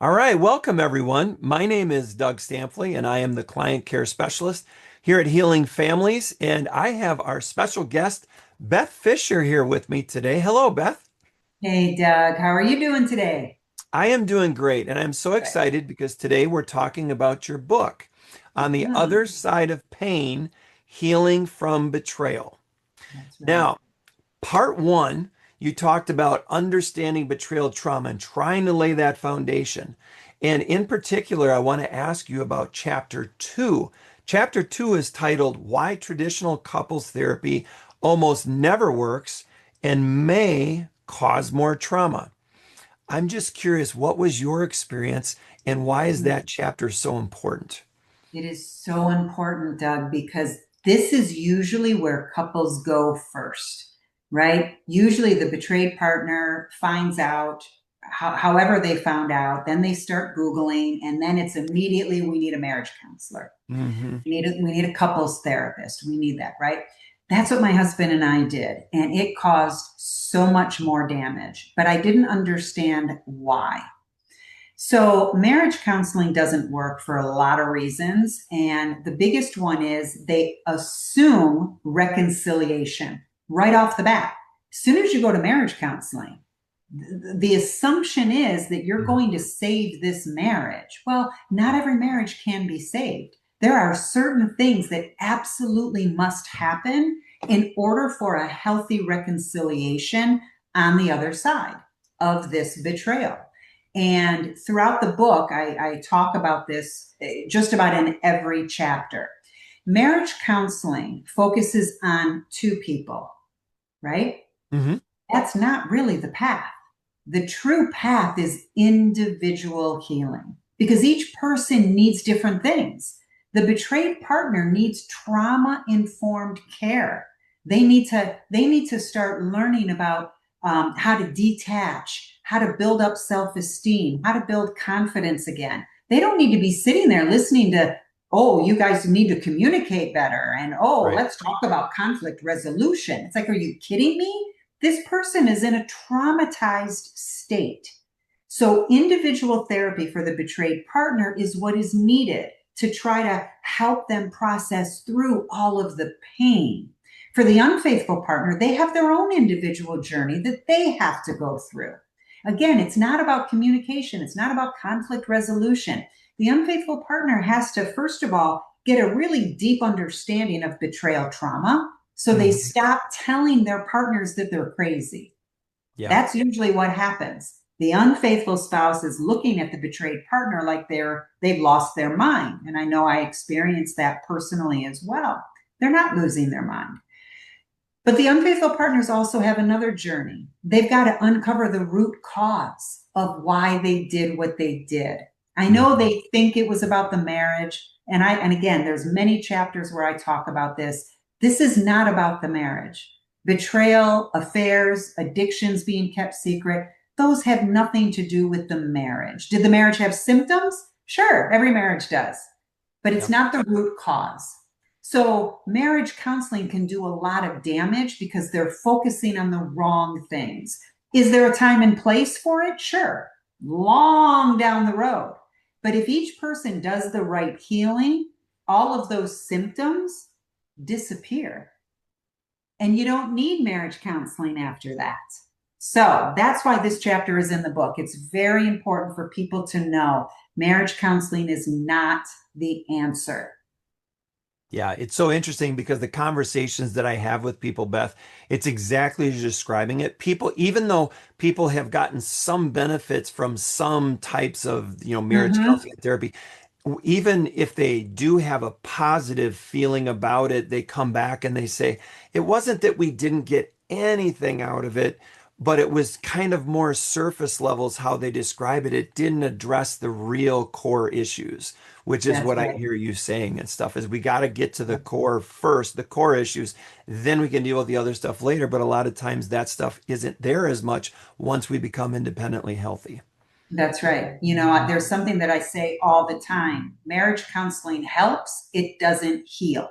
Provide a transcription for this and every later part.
All right, welcome everyone. My name is Doug Stampley, and I am the client care specialist here at Healing Families. And I have our special guest, Beth Fischer, here with me today. Hello, Beth. Hey Doug, how are you doing today? I am doing great, and I'm so Good. excited because today we're talking about your book, On the Hmm. Other Side of Pain, Healing from Betrayal. That's right. Now, part one, you talked about understanding betrayal trauma and trying to lay that foundation. And in particular, I want to ask you about chapter two. Chapter two is titled Why Traditional Couples Therapy Almost Never Works and May Cause More Trauma. I'm just curious, what was your experience and why is Hmm. that chapter so important? It is so important, Doug, because this is usually where couples go first, right? Usually the betrayed partner finds out, however they found out, then they start Googling, and then it's immediately we need a marriage counselor. Hmm. We need a couples therapist. We need that, right? That's what my husband and I did. And it caused so much more damage, but I didn't understand why. So, marriage counseling doesn't work for a lot of reasons. And the biggest one is they assume reconciliation right off the bat. As soon as you go to marriage counseling, the assumption is that you're going to save this marriage. Well, not every marriage can be saved. There are certain things that absolutely must happen in order for a healthy reconciliation on the other side of this betrayal. And throughout the book, I talk about this just about in every chapter. Marriage counseling focuses on two people, right? Hmm. That's not really the path. The true path is individual healing because each person needs different things. The betrayed partner needs trauma informed care. They need to start learning about how to detach, how to build up self esteem, how to build confidence again. They don't need to be sitting there listening to, oh, you guys need to communicate better, and oh, Right. let's talk about conflict resolution. It's like, are you kidding me? This person is in a traumatized state. So, individual therapy for the betrayed partner is what is needed to try to help them process through all of the pain. For the unfaithful partner, they have their own individual journey that they have to go through. Again, it's not about communication, it's not about conflict resolution. The unfaithful partner has to, first of all, get a really deep understanding of betrayal trauma so they Hmm. stop telling their partners that they're crazy. Yeah. That's usually what happens. The unfaithful spouse is looking at the betrayed partner like they've lost their mind. And I know I experienced that personally as well. They're not losing their mind. But the unfaithful partners also have another journey. They've got to uncover the root cause of why they did what they did. I know Hmm. they think it was about the marriage, and again, there's many chapters where I talk about this. This is not about the marriage. Betrayal, affairs, addictions being kept secret, those have nothing to do with the marriage. Did the marriage have symptoms? Sure, every marriage does, but it's Yep. not the root cause. So, marriage counseling can do a lot of damage because they're focusing on the wrong things. Is there a time and place for it? Sure, long down the road. But if each person does the right healing, all of those symptoms disappear. And you don't need marriage counseling after that. So that's why this chapter is in the book. It's very important for people to know marriage counseling is not the answer. Yeah, it's so interesting because the conversations that I have with people, Beth, it's exactly as you're describing it. People, even though people have gotten some benefits from some types of, marriage Mm-hmm. counseling and therapy, even if they do have a positive feeling about it, they come back and they say, it wasn't that we didn't get anything out of it, but it was kind of more surface levels how they describe it. It didn't address the real core issues, which is That's what I right. hear you saying and stuff, is we got to get to the core first, the core issues, then we can deal with the other stuff later. But a lot of times that stuff isn't there as much once we become independently healthy. That's right. You know, there's something that I say all the time. Marriage counseling helps, it doesn't heal.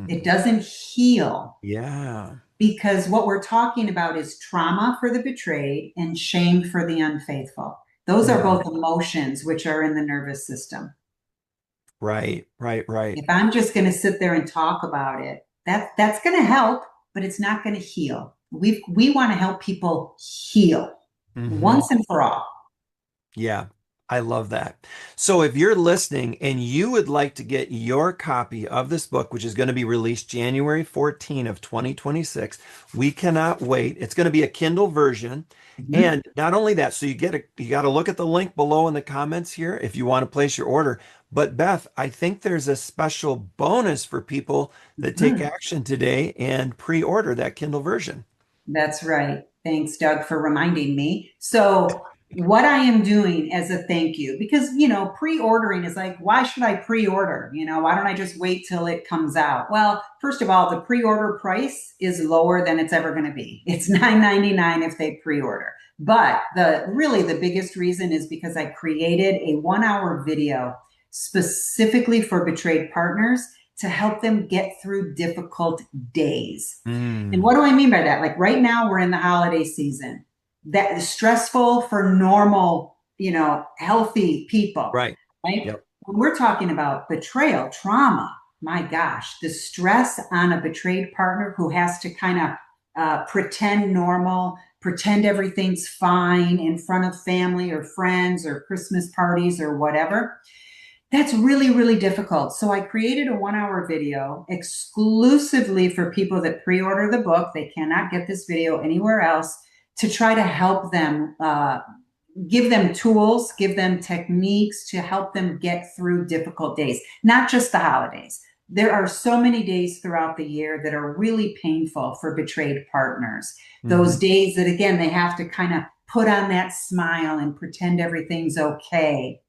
It Mm, doesn't heal yeah. because what we're talking about is trauma for the betrayed and shame for the unfaithful. Those are Mhm. both emotions, which are in the nervous system. Right, right, right. If I'm just going to sit there and talk about it, that's going to help, but it's not going to heal. We want to help people heal Hmm. once and for all. Yeah, I love that. So if you're listening and you would like to get your copy of this book, which is going to be released January 14 of 2026, we cannot wait. It's going to be a Kindle version. Mhm. And not only that, so you got to look at the link below in the comments here if you want to place your order. But Beth, I think there's a special bonus for people that take Mhm. action today and pre-order that Kindle version. That's right. Thanks, Doug, for reminding me. So, what I am doing as a thank you, because, pre ordering is like, why should I pre order? Why don't I just wait till it comes out? Well, first of all, the pre order price is lower than it's ever going to be. It's $9.99 if they pre order. But the biggest reason is because I created a 1 hour video specifically for betrayed partners to help them get through difficult days. And Mm, what do I mean by that? Like right now, we're in the holiday season. That is stressful for normal, healthy people, right. right? Yep. When we're talking about betrayal, trauma, my gosh, the stress on a betrayed partner who has to kind of pretend normal, pretend everything's fine in front of family or friends or Christmas parties or whatever, that's really, really difficult. So I created a 1 hour video exclusively for people that pre order the book. They cannot get this video anywhere else to try to help them, give them tools, give them techniques to help them get through difficult days, not just the holidays. There are so many days throughout the year that are really painful for betrayed partners. Those Hmm. days that, again, they have to kind of put on that smile and pretend everything's okay.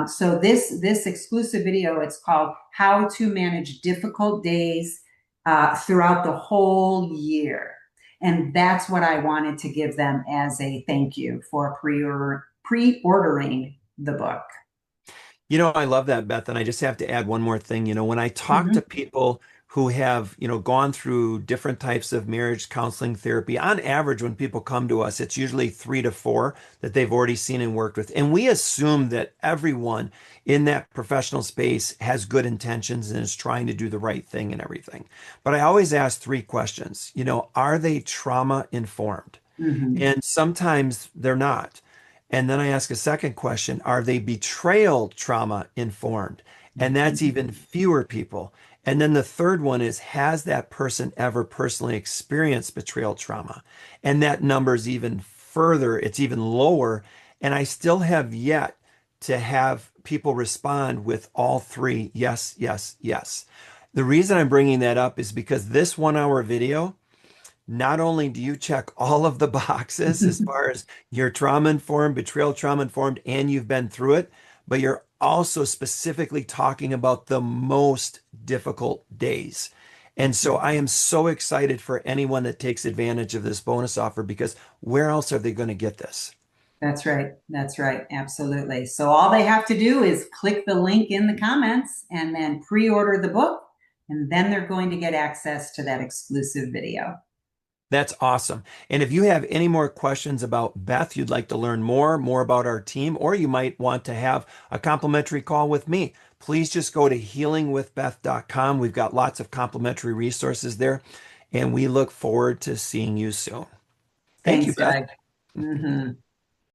So this exclusive video, it's called "How to Manage Difficult Days Throughout the Whole Year," and that's what I wanted to give them as a thank you for pre-ordering the book. I love that, Beth. And I just have to add one more thing. When I talk to Mhm. people who have, gone through different types of marriage counseling therapy, on average, when people come to us, it's usually 3 to 4 that they've already seen and worked with. And we assume that everyone in that professional space has good intentions and is trying to do the right thing and everything. But I always ask 3 questions. Are they trauma informed? Mhm. And sometimes they're not. And then I ask a second question, are they betrayal trauma informed? And that's Mhm. even fewer people. And then the third one is, has that person ever personally experienced betrayal trauma? And that number is even further, it's even lower. And I still have yet to have people respond with all three, yes, yes, yes. The reason I'm bringing that up is because this 1 hour video, not only do you check all of the boxes as far as you're trauma informed, betrayal trauma informed, and you've been through it, but you're also specifically talking about the most difficult days. And so I am so excited for anyone that takes advantage of this bonus offer because where else are they going to get this? That's right. That's right. Absolutely. So all they have to do is click the link in the comments and then pre-order the book, and then they're going to get access to that exclusive video. That's awesome. And if you have any more questions about Beth, you'd like to learn more about our team, or you might want to have a complimentary call with me, please just go to healingwithbeth.com. We've got lots of complimentary resources there, and we look forward to seeing you soon. Thank you, Thanks, Beth. Doug. Mhm.